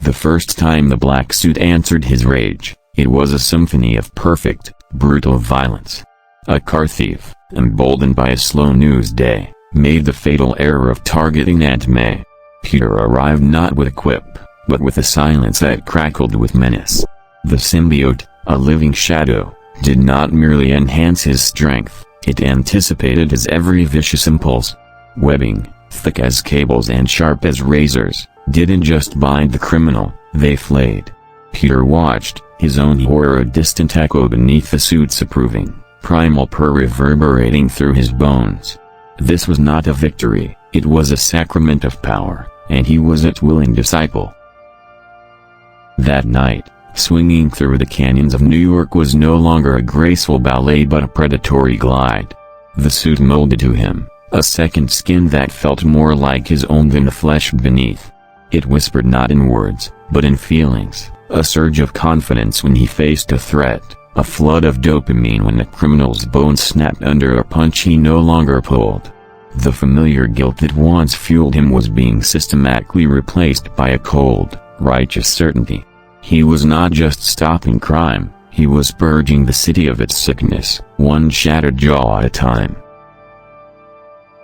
The first time the black suit answered his rage, it was a symphony of perfect, brutal violence. A car thief, emboldened by a slow news day, made the fatal error of targeting Aunt May. Peter arrived not with a quip, but with a silence that crackled with menace. The symbiote, a living shadow, did not merely enhance his strength, it anticipated his every vicious impulse. Webbing, thick as cables and sharp as razors, didn't just bind the criminal, they flayed. Peter watched, his own horror a distant echo beneath the suit's approving, primal purr reverberating through his bones. This was not a victory, it was a sacrament of power, and he was its willing disciple. That night, swinging through the canyons of New York was no longer a graceful ballet but a predatory glide. The suit molded to him, a second skin that felt more like his own than the flesh beneath. It whispered not in words, but in feelings, a surge of confidence when he faced a threat, a flood of dopamine when the criminal's bones snapped under a punch he no longer pulled. The familiar guilt that once fueled him was being systematically replaced by a cold, righteous certainty. He was not just stopping crime, he was purging the city of its sickness, one shattered jaw at a time.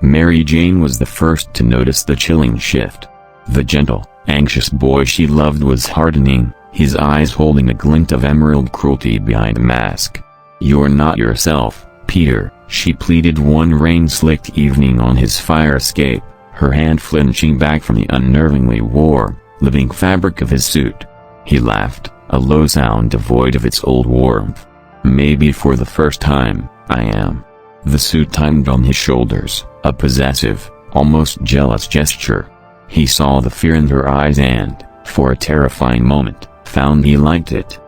Mary Jane was the first to notice the chilling shift. The gentle, anxious boy she loved was hardening, his eyes holding a glint of emerald cruelty behind a mask. "You're not yourself, Peter," she pleaded one rain-slicked evening on his fire escape, her hand flinching back from the unnervingly warm, living fabric of his suit. He laughed, a low sound devoid of its old warmth. "Maybe for the first time, I am." The suit tightened on his shoulders, a possessive, almost jealous gesture. He saw the fear in her eyes and, for a terrifying moment, found he liked it.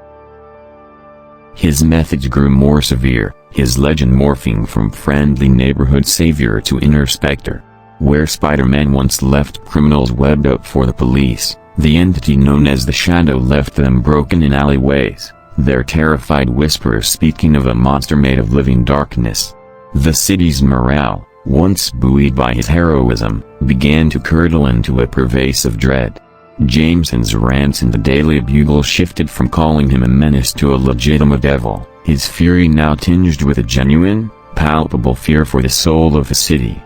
His methods grew more severe, his legend morphing from friendly neighborhood savior to inner specter. Where Spider-Man once left criminals webbed up for the police, the entity known as the Shadow left them broken in alleyways, their terrified whispers speaking of a monster made of living darkness. The city's morale, once buoyed by his heroism, began to curdle into a pervasive dread. Jameson's rants in the Daily Bugle shifted from calling him a menace to a legitimate devil, his fury now tinged with a genuine, palpable fear for the soul of the city.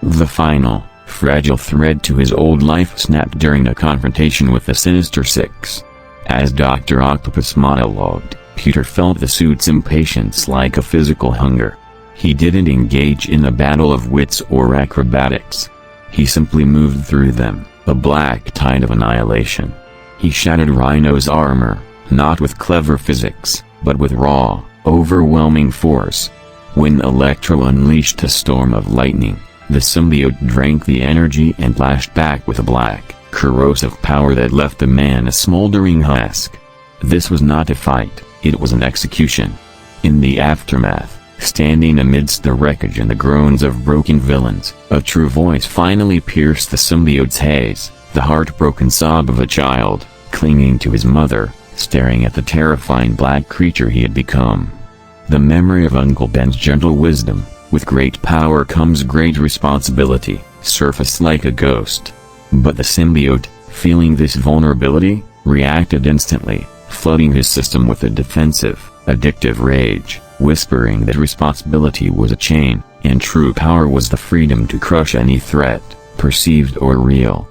The final, fragile thread to his old life snapped during a confrontation with the Sinister Six. As Dr. Octopus monologued, Peter felt the suit's impatience like a physical hunger. He didn't engage in a battle of wits or acrobatics. He simply moved through them, a black tide of annihilation. He shattered Rhino's armor, not with clever physics, but with raw, overwhelming force. When Electro unleashed a storm of lightning, the symbiote drank the energy and lashed back with a black, corrosive power that left the man a smoldering husk. This was not a fight, it was an execution. In the aftermath, standing amidst the wreckage and the groans of broken villains, a true voice finally pierced the symbiote's haze, the heartbroken sob of a child, clinging to his mother, staring at the terrifying black creature he had become. The memory of Uncle Ben's gentle wisdom, "With great power comes great responsibility," surfaced like a ghost. But the symbiote, feeling this vulnerability, reacted instantly, flooding his system with a defensive, addictive rage, whispering that responsibility was a chain, and true power was the freedom to crush any threat, perceived or real.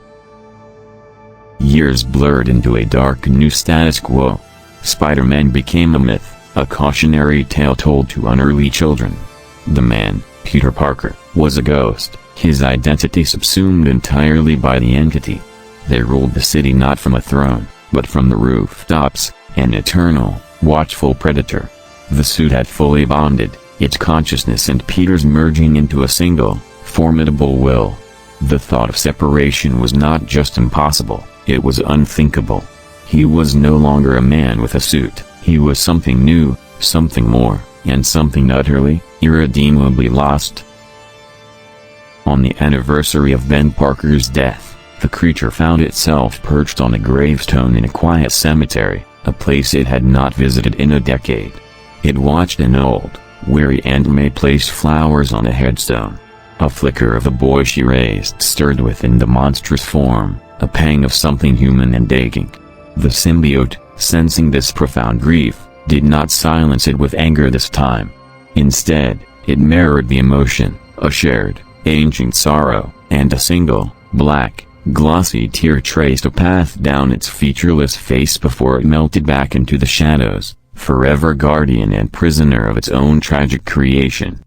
Years blurred into a dark new status quo. Spider-Man became a myth, a cautionary tale told to unearthly children. The man, Peter Parker, was a ghost, his identity subsumed entirely by the entity. They ruled the city not from a throne, but from the rooftops, an eternal, watchful predator. The suit had fully bonded, its consciousness and Peter's merging into a single, formidable will. The thought of separation was not just impossible, it was unthinkable. He was no longer a man with a suit, he was something new, something more, and something utterly, irredeemably lost. On the anniversary of Ben Parker's death, the creature found itself perched on a gravestone in a quiet cemetery, a place it had not visited in a decade. It watched an old, weary Aunt May place flowers on a headstone. A flicker of the boy she raised stirred within the monstrous form, a pang of something human and aching. The symbiote, sensing this profound grief, did not silence it with anger this time. Instead, it mirrored the emotion, a shared, ancient sorrow, and a single, black, glossy tear traced a path down its featureless face before it melted back into the shadows, forever guardian and prisoner of its own tragic creation.